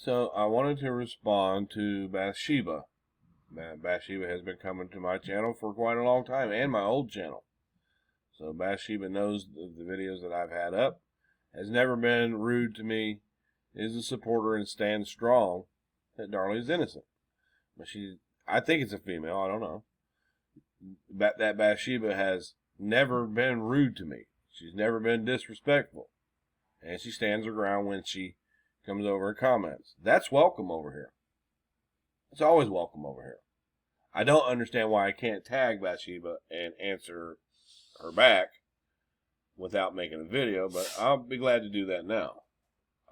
So I wanted to respond to Bathsheba. Bathsheba has been coming to my channel for quite a long time, and my old channel. So Bathsheba knows the videos that I've had up, has never been rude to me, is a supporter, and stands strong that Darlie is innocent. But I think it's a female, I don't know. That Bathsheba has never been rude to me. She's never been disrespectful. And she stands her ground when she comes over and comments. That's welcome over here. It's always welcome over here. I don't understand why I can't tag Bathsheba and answer her back without making a video, but I'll be glad to do that now.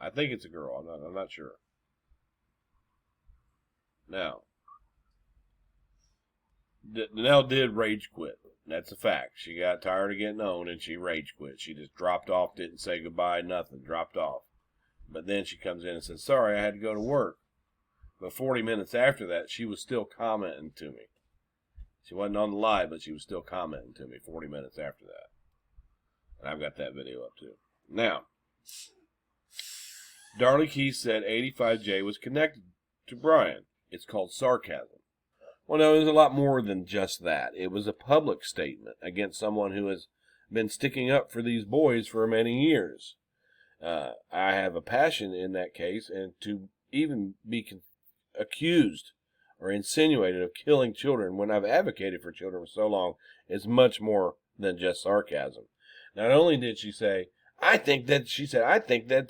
I think it's a girl. I'm not sure. Now, Danelle did rage quit. That's a fact. She got tired of getting owned and she rage quit. She just dropped off, didn't say goodbye, nothing, dropped off. But then she comes in and says, sorry, I had to go to work. But 40 minutes after that, she was still commenting to me. She wasn't on the live, but she was still commenting to me 40 minutes after that. And I've got that video up too. Now, Darlie Keith said 85J was connected to Bryan. It's called sarcasm. Well, no, it was a lot more than just that. It was a public statement against someone who has been sticking up for these boys for many years. I have a passion in that case, and to even be accused or insinuated of killing children when I've advocated for children for so long is much more than just sarcasm. Not only did she say, I think that's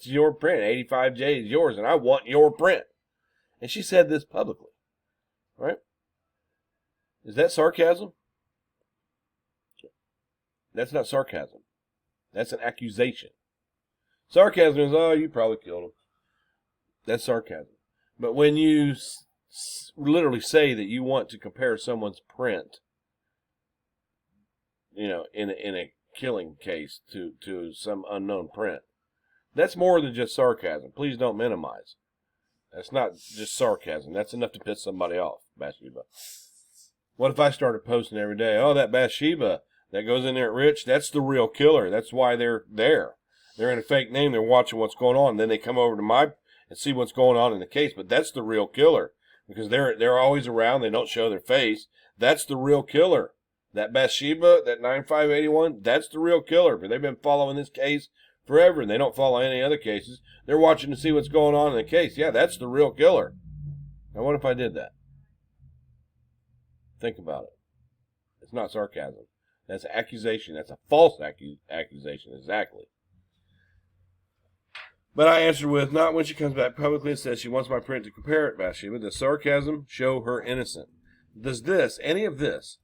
your print. 85J is yours, and I want your print. And she said this publicly. Right? Is that sarcasm? That's not sarcasm. That's an accusation. Sarcasm is, oh, you probably killed him. That's sarcasm. But when you literally say that you want to compare someone's print, in a killing case to some unknown print, that's more than just sarcasm. Please don't minimize. That's not just sarcasm. That's enough to piss somebody off, Bathsheba. What if I started posting every day, oh, that Bathsheba that goes in there at Rich, that's the real killer. That's why they're there. They're in a fake name. They're watching what's going on. Then they come over to my and see what's going on in the case. But that's the real killer because they're always around. They don't show their face. That's the real killer. That Bathsheba, that 9581, that's the real killer. But they've been following this case forever, and they don't follow any other cases. They're watching to see what's going on in the case. Yeah, that's the real killer. Now, what if I did that? Think about it. It's not sarcasm. That's an accusation. That's a false accusation, exactly. But I answered with, not when she comes back publicly and says she wants my print to compare it, Bathsheba. Does sarcasm show her innocent? Does any of this,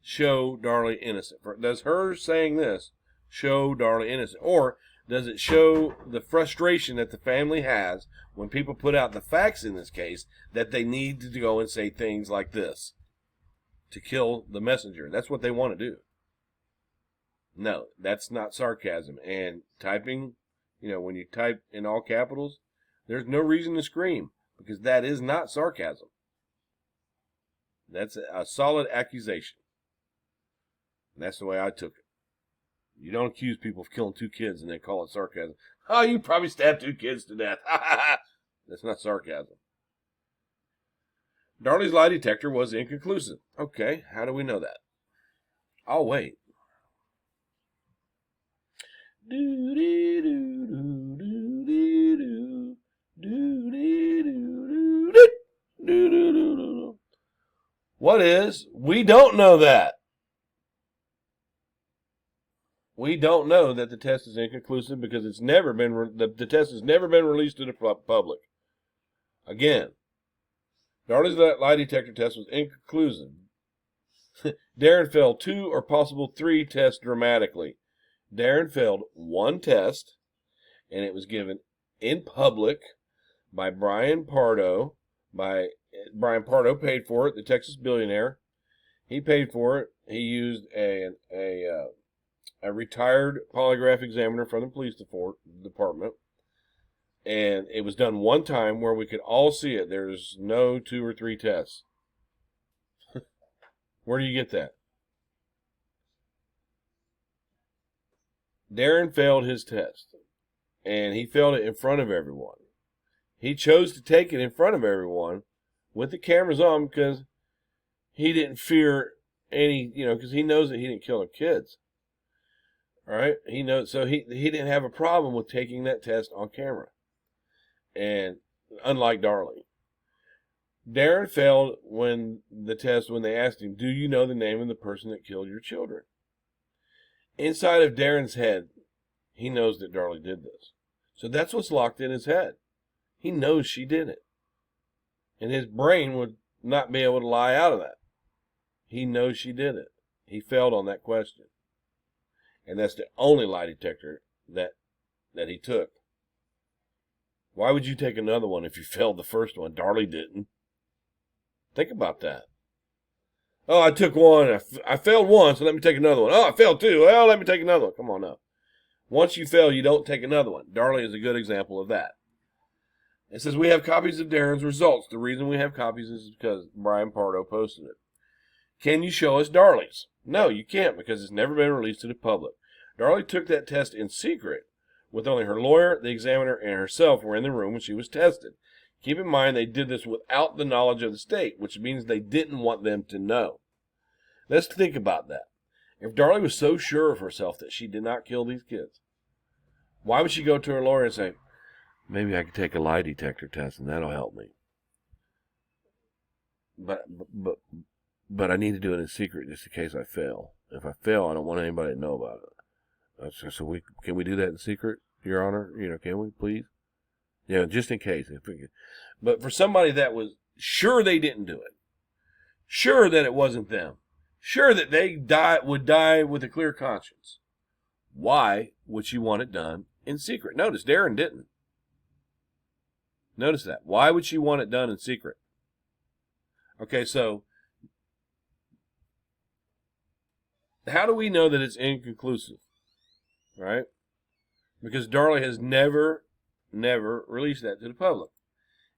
show Darlie innocent? Does her saying this show Darlie innocent? Or does it show the frustration that the family has when people put out the facts in this case that they need to go and say things like this to kill the messenger? That's what they want to do. No, that's not sarcasm. And typing, when you type in all capitals, there's no reason to scream because that is not sarcasm. That's a solid accusation. And that's the way I took it. You don't accuse people of killing 2 kids and then call it sarcasm. Oh, you probably stabbed 2 kids to death. That's not sarcasm. Darlie's lie detector was inconclusive. Okay, how do we know that? I'll wait. What is? We don't know that. We don't know that the test is inconclusive because it's never been the test has never been released to the public. Again, Darlie's lie detector test was inconclusive. Darren failed 2 or possible 3 tests dramatically. Darren failed 1 test, and it was given in public by Brian Pardo. Brian Pardo paid for it, the Texas billionaire. He paid for it. He used a retired polygraph examiner from the police department. And it was done 1 time where we could all see it. There's no 2 or 3 tests. Where do you get that? Darren failed his test. And he failed it in front of everyone. He chose to take it in front of everyone with the cameras on because he didn't fear any, because he knows that he didn't kill the kids. All right? He knows, so he didn't have a problem with taking that test on camera. And unlike Darlie. Darren failed when they asked him, do you know the name of the person that killed your children? Inside of Darren's head, he knows that Darlie did this. So that's what's locked in his head. He knows she did it. And his brain would not be able to lie out of that. He knows she did it. He failed on that question. And that's the only lie detector that he took. Why would you take another one if you failed the first one? Darlie didn't. Think about that. Oh, I took one. I failed one, so let me take another one. Oh, I failed two. Well, let me take another one. Come on now. Once you fail, you don't take another one. Darlie is a good example of that. It says, we have copies of Darren's results. The reason we have copies is because Brian Pardo posted it. Can you show us Darlie's? No, you can't because it's never been released to the public. Darlie took that test in secret with only her lawyer, the examiner, and herself were in the room when she was tested. Keep in mind they did this without the knowledge of the state, which means they didn't want them to know. Let's think about that. If Darlie was so sure of herself that she did not kill these kids, why would she go to her lawyer and say, maybe I could take a lie detector test and that'll help me? But I need to do it in secret just in case I fail. If I fail, I don't want anybody to know about it. So can we do that in secret, Your Honor? Can we, please? Just in case. But for somebody that was sure they didn't do it, sure that it wasn't them, sure that they would die with a clear conscience, why would she want it done in secret? Notice, Darren didn't. Notice that. Why would she want it done in secret? Okay, so how do we know that it's inconclusive? Right? Because Darlie has never released that to the public.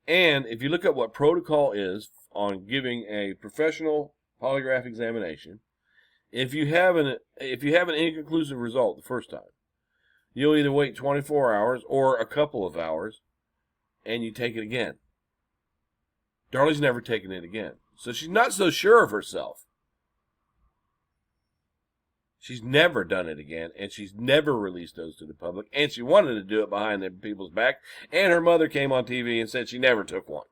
And if you look at what protocol is on giving a professional polygraph examination, if you have an inconclusive result the first time, you'll either wait 24 hours or a couple of hours and you take it again. Darlie's never taken it again. So she's not so sure of herself. She's never done it again, and she's never released those to the public, and she wanted to do it behind the people's back, and her mother came on TV and said she never took one.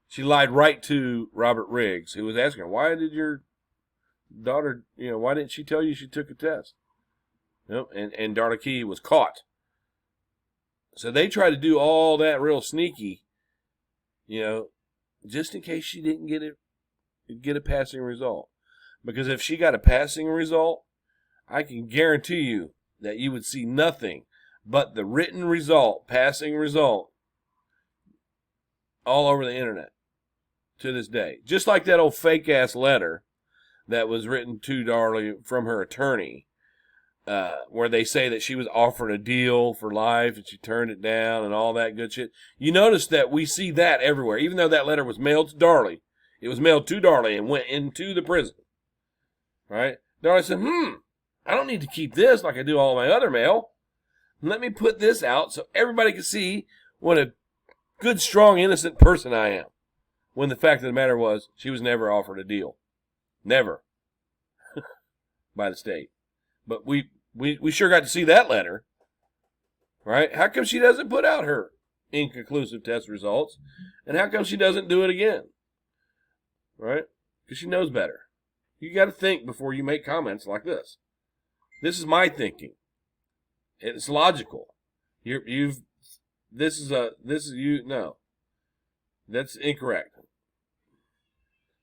She lied right to Robert Riggs, who was asking her, why did your daughter, why didn't she tell you she took a test? And Darlie Key was caught. So they tried to do all that real sneaky, just in case she didn't get a passing result. Because if she got a passing result, I can guarantee you that you would see nothing but the written result, passing result, all over the internet to this day. Just like that old fake-ass letter that was written to Darlie from her attorney, where they say that she was offered a deal for life and she turned it down and all that good shit. You notice that we see that everywhere. Even though that letter was mailed to Darlie, it was mailed to Darlie and went into the prison. Right? Darlie said, I don't need to keep this like I do all my other mail. Let me put this out so everybody can see what a good, strong, innocent person I am. When the fact of the matter was, she was never offered a deal. Never. By the state. But we sure got to see that letter. Right? How come she doesn't put out her inconclusive test results? And how come she doesn't do it again? Right? Because she knows better. You got to think before you make comments like this. This is my thinking. It's logical. No. That's incorrect.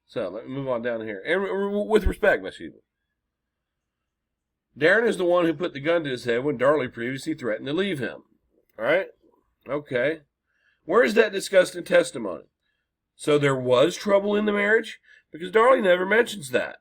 So let me move on down here. And with respect, Bathsheba, Darren is the one who put the gun to his head when Darlie previously threatened to leave him. All right? Okay. Where is that discussed in testimony? So there was trouble in the marriage? Because Darlie never mentions that.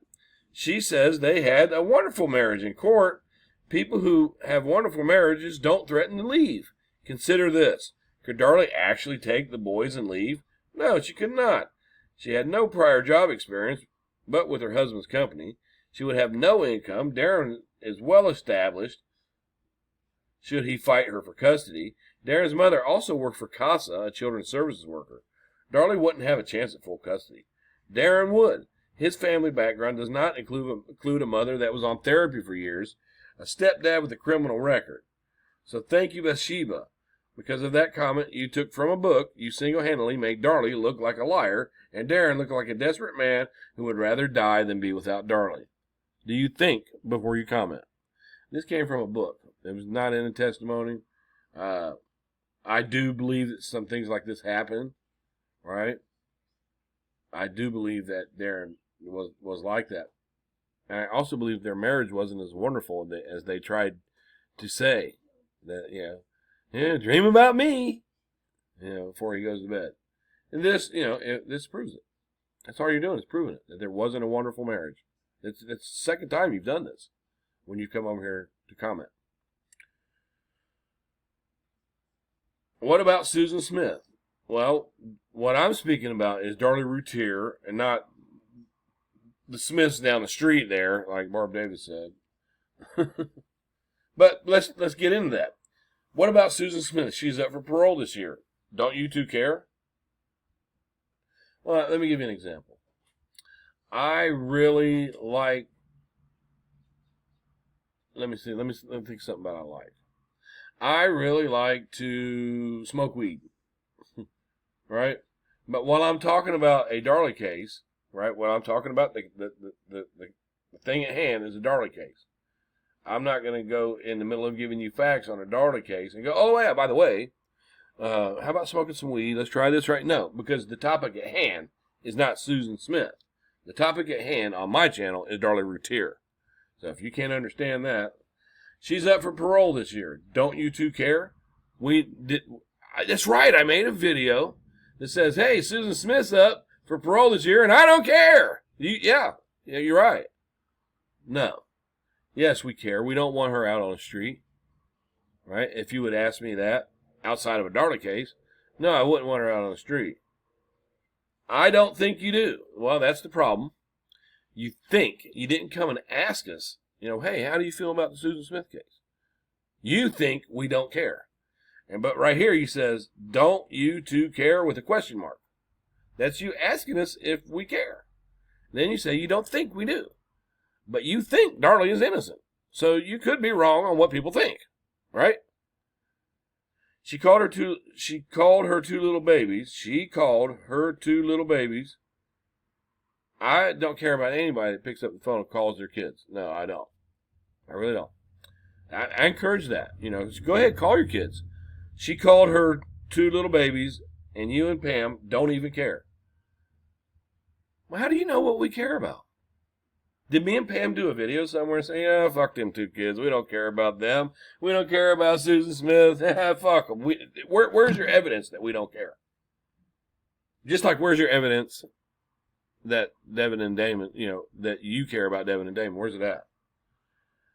She says they had a wonderful marriage in court. People who have wonderful marriages don't threaten to leave. Consider this. Could Darlie actually take the boys and leave? No, she could not. She had no prior job experience, but with her husband's company. She would have no income. Darren is well established. Should he fight her for custody? Darren's mother also worked for CASA, a children's services worker. Darlie wouldn't have a chance at full custody. Darren would. His family background does not include a mother that was on therapy for years, a stepdad with a criminal record. So thank you, Bathsheba. Because of that comment you took from a book, you single-handedly made Darlie look like a liar, and Darren look like a desperate man who would rather die than be without Darlie. Do you think before you comment? This came from a book. It was not in a testimony. I do believe that some things like this happen, right? I do believe that Darren was like that. And I also believe their marriage wasn't as wonderful as they tried to say. That, dream about me, before he goes to bed. And this, this proves it. That's all you're doing is proving it, that there wasn't a wonderful marriage. It's the second time you've done this when you come over here to comment. What about Susan Smith? Well, what I'm speaking about is Darlie Routier and not the Smiths down the street there, like Barb Davis said. But let's get into that. What about Susan Smith? She's up for parole this year. Don't you two care? Well, let me give you an example. I really like. Let me think something about I like. I really like to smoke weed, right? But while I'm talking about a Darlie case, right? While I'm talking about the thing at hand is a Darlie case. I'm not going to go in the middle of giving you facts on a Darlie case and go, oh yeah, by the way, how about smoking some weed? Let's try this right now, because the topic at hand is not Susan Smith. The topic at hand on my channel is Darlie Routier. So if you can't understand that, she's up for parole this year. Don't you two care? That's right. I made a video that says, hey, Susan Smith's up for parole this year, and I don't care. Yeah, you're right. No. Yes, we care. We don't want her out on the street, right? If you would ask me that outside of a Darlie case, no, I wouldn't want her out on the street. I don't think you do. Well, that's the problem. You think. You didn't come and ask us, hey, how do you feel about the Susan Smith case? You think we don't care. But right here he says, don't you two care with a question mark. That's you asking us if we care. Then you say you don't think we do. But you think Darlie is innocent. So you could be wrong on what people think, right? She called her two little babies. I don't care about anybody that picks up the phone and calls their kids. No, I don't. I really don't. I encourage that. Go ahead, call your kids. She called her two little babies, and you and Pam don't even care. Well, how do you know what we care about? Did me and Pam do a video somewhere saying, fuck them two kids. We don't care about them. We don't care about Susan Smith. Fuck them. Where's your evidence that we don't care? Just like where's your evidence that Devin and Damon, that you care about Devin and Damon? Where's it at?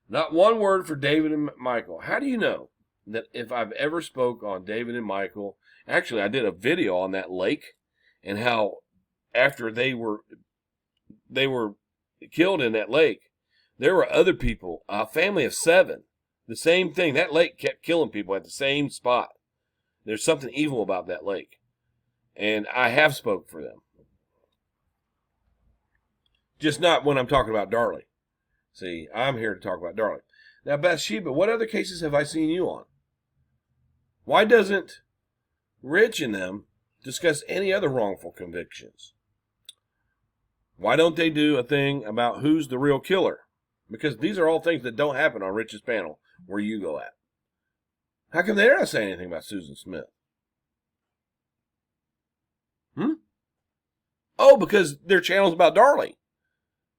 Not one word for David and Michael. How do you know that if I've ever spoke on David and Michael? Actually, I did a video on that lake and how after they were killed in that lake, there were other people, a family of 7. The same thing. That lake kept killing people at the same spot. There's something evil about that lake. And I have spoke for them. Just not when I'm talking about Darlie. See, I'm here to talk about Darlie. Now, Bathsheba, what other cases have I seen you on? Why doesn't Rich and them discuss any other wrongful convictions? Why don't they do a thing about who's the real killer? Because these are all things that don't happen on Rich's panel where you go at. How come they're not saying anything about Susan Smith? Oh, because their channel's about Darlie.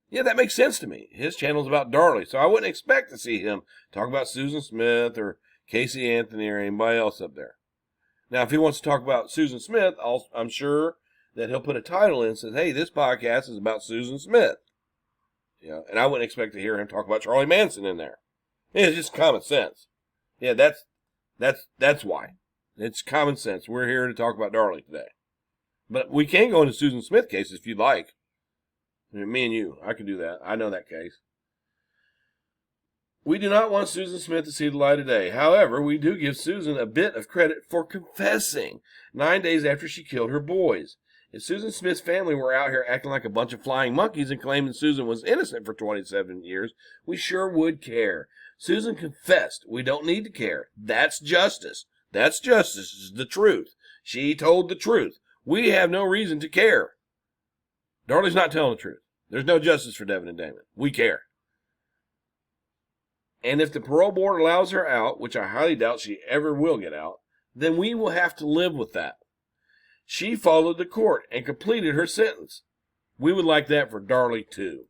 Yeah, that makes sense to me. His channel's about Darlie, so I wouldn't expect to see him talk about Susan Smith or Casey Anthony or anybody else up there. Now, if he wants to talk about Susan Smith, I'm sure that he'll put a title in and says, hey, this podcast is about Susan Smith. And I wouldn't expect to hear him talk about Charlie Manson in there. It's just common sense. Yeah, that's why. It's common sense. We're here to talk about Darlie today. But we can go into Susan Smith cases if you'd like. Me and you, I can do that. I know that case. We do not want Susan Smith to see the light of day. However, we do give Susan a bit of credit for confessing 9 days after she killed her boys. If Susan Smith's family were out here acting like a bunch of flying monkeys and claiming Susan was innocent for 27 years, we sure would care. Susan confessed. We don't need to care. That's justice. That's justice. It's the truth. She told the truth. We have no reason to care. Darlie's not telling the truth. There's no justice for Devin and Damon. We care. And if the parole board allows her out, which I highly doubt she ever will get out, then we will have to live with that. She followed the court and completed her sentence. We would like that for Darlie, too.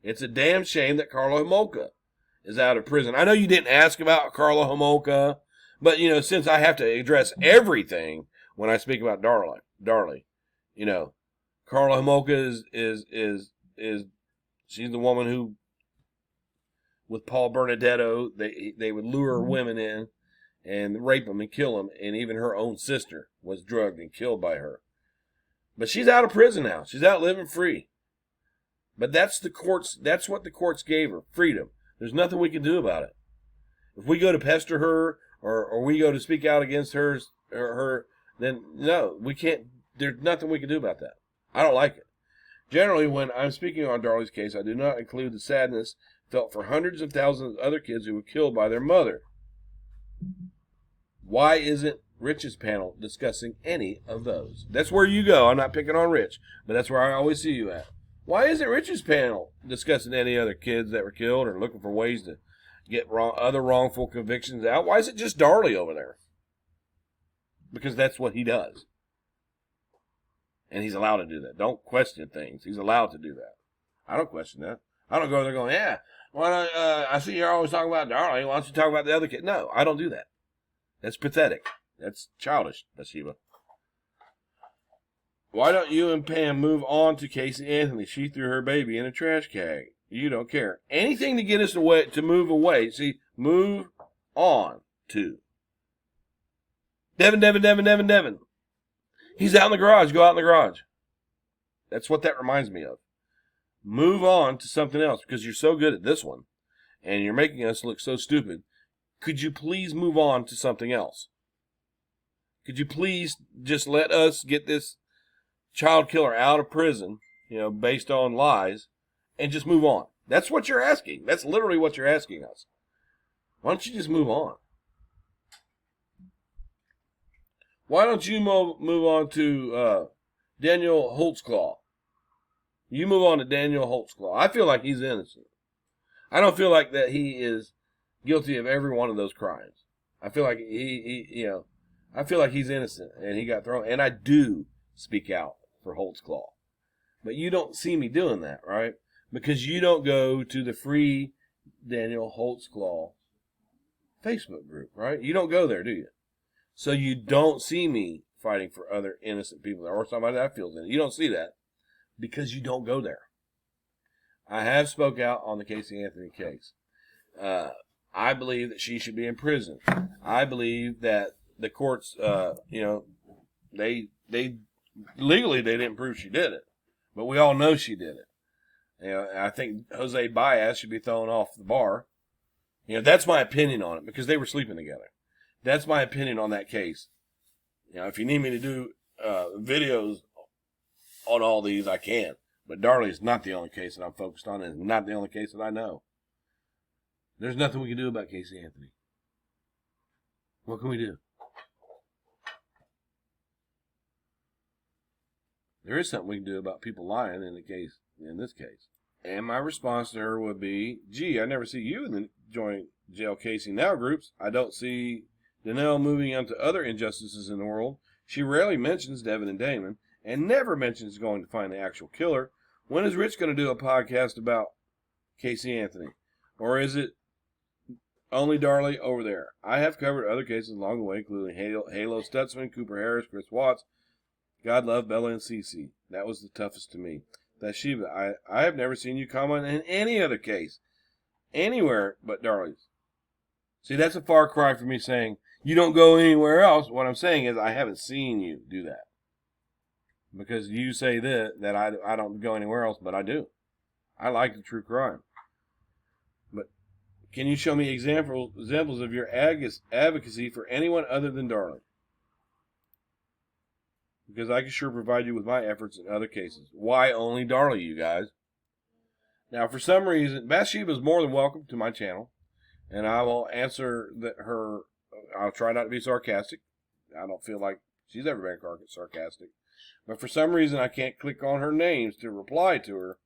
It's a damn shame that Karla Homolka is out of prison. I know you didn't ask about Karla Homolka, but, since I have to address everything when I speak about Darlie, Karla Homolka is she's the woman who, with Paul Bernadetto, they would lure women in and rape them and kill them, and even her own sister was drugged and killed by her. But she's out of prison now. She's out living free. But that's what the courts gave her, freedom. There's nothing we can do about it. If we go to pester her or we go to speak out against her, then no, we can't. There's nothing we can do about that. I don't like it. Generally, when I'm speaking on Darlie's case, I do not include the sadness felt for hundreds of thousands of other kids who were killed by their mother. Why isn't Rich's panel discussing any of those? That's where you go. I'm not picking on Rich, but that's where I always see you at. Why isn't Rich's panel discussing any other kids that were killed or looking for ways to get other wrongful convictions out? Why is it just Darlie over there? Because that's what he does. And he's allowed to do that. Don't question things. He's allowed to do that. I don't question that. I don't go there going, yeah, well, I see you're always talking about Darlie. Why don't you talk about the other kid? No, I don't do that. That's pathetic. That's childish, Bathsheba. Why don't you and Pam move on to Casey Anthony? She threw her baby in a trash can. You don't care. Anything to get us away, to move away. See, move on to. Devin. He's out in the garage. Go out in the garage. That's what that reminds me of. Move on to something else because you're so good at this one and you're making us look so stupid. Could you please move on to something else? Could you please just let us get this child killer out of prison, based on lies, and just move on? That's what you're asking. That's literally what you're asking us. Why don't you just move on? Why don't you move on to Daniel Holtzclaw? You move on to Daniel Holtzclaw. I feel like he's innocent. I don't feel like that he is guilty of every one of those crimes. I feel like I feel like he's innocent and he got thrown. And I do speak out for Holtzclaw. But you don't see me doing that, right? Because you don't go to the free Daniel Holtzclaw Facebook group, right? You don't go there, do you? So you don't see me fighting for other innocent people or somebody that feels innocent. You don't see that because you don't go there. I have spoke out on the Casey Anthony case. I believe that she should be in prison. I believe that the courts, they legally they didn't prove she did it, but we all know she did it. I think Jose Baez should be thrown off the bar. That's my opinion on it because they were sleeping together. That's my opinion on that case. If you need me to do videos on all these, I can. But Darlie is not the only case that I'm focused on, and it's not the only case that I know. There's nothing we can do about Casey Anthony. What can we do? There is something we can do about people lying in this case. And my response to her would be, gee, I never see you in the Joint Jail Casey Now groups. I don't see Danelle moving on to other injustices in the world. She rarely mentions Devin and Damon and never mentions going to find the actual killer. When is Rich going to do a podcast about Casey Anthony? Or is it only Darlie over there? I have covered other cases along the way, including Halo Stutzman, Cooper Harris, Chris Watts. God love Bella and Cece. That was the toughest to me. Bathsheba, I have never seen you comment in any other case. Anywhere but Darlie's. See, that's a far cry from me saying, you don't go anywhere else. What I'm saying is I haven't seen you do that. Because you say that I don't go anywhere else, but I do. I like the true crime. But Can you show me examples of your advocacy for anyone other than Darlie? Because I can sure provide you with my efforts in other cases. Why only Darlie, you guys? Now, for some reason, Bathsheba is more than welcome to my channel, and I will answer her. I'll try not to be sarcastic. I don't feel like she's ever been sarcastic. But for some reason, I can't click on her names to reply to her,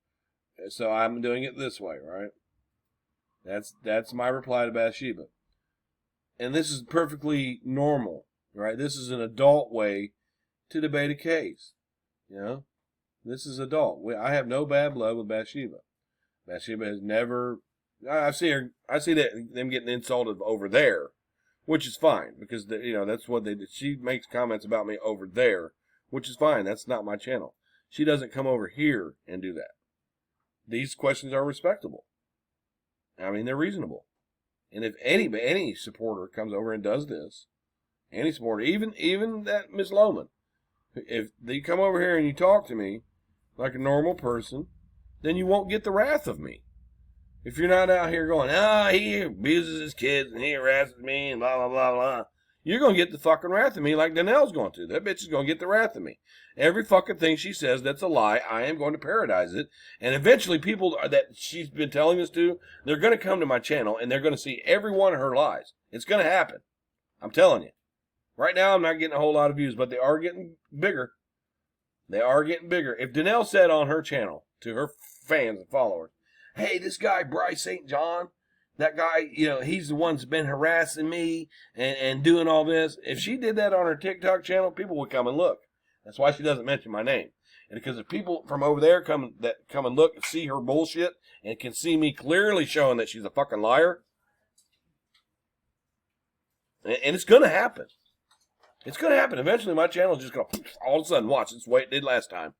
so I'm doing it this way, right? That's my reply to Bathsheba. And this is perfectly normal, right? This is an adult way to debate a case. You know? This is adult. I have no bad blood with Bathsheba. Bathsheba has never... I see them getting insulted over there, which is fine, because that's what they did. She makes comments about me over there, which is fine. That's not my channel. She doesn't come over here and do that. These questions are respectable. I mean, they're reasonable. And if any supporter comes over and does this, any supporter, even that Miss Lohman, if they come over here and you talk to me like a normal person, then you won't get the wrath of me. If you're not out here going, he abuses his kids and he harasses me and blah, blah, blah, blah, you're going to get the fucking wrath of me like Danelle's going to. That bitch is going to get the wrath of me. Every fucking thing she says that's a lie, I am going to parodize it. And eventually people that she's been telling this to, they're going to come to my channel and they're going to see every one of her lies. It's going to happen. I'm telling you. Right now I'm not getting a whole lot of views, but they are getting bigger. They are getting bigger. If Danelle said on her channel to her fans and followers, hey, this guy BryanSt.John, that guy, he's the one that's been harassing me and doing all this. If she did that on her TikTok channel, people would come and look. That's why she doesn't mention my name. And because if people from over there come and look and see her bullshit and can see me clearly showing that she's a fucking liar, and it's going to happen. It's going to happen. Eventually my channel is just going to all of a sudden, watch, it's the way it did last time.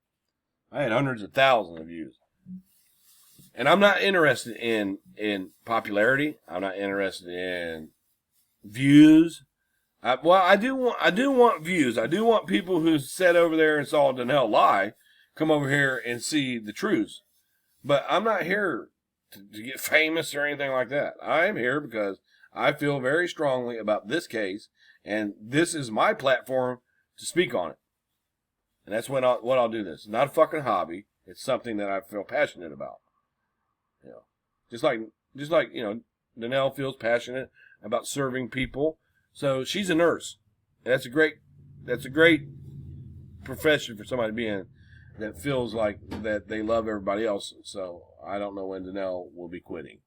I had hundreds of thousands of views. And I'm not interested in popularity. I'm not interested in views. I do want views. I do want people who sat over there and saw Danelle lie come over here and see the truth. But I'm not here to get famous or anything like that. I am here because I feel very strongly about this case, and this is my platform to speak on it. And that's what I'll do this. It's not a fucking hobby. It's something that I feel passionate about. Just like Danelle feels passionate about serving people. So she's a nurse. And that's a great profession for somebody to be in that feels like that they love everybody else. So I don't know when Danelle will be quitting.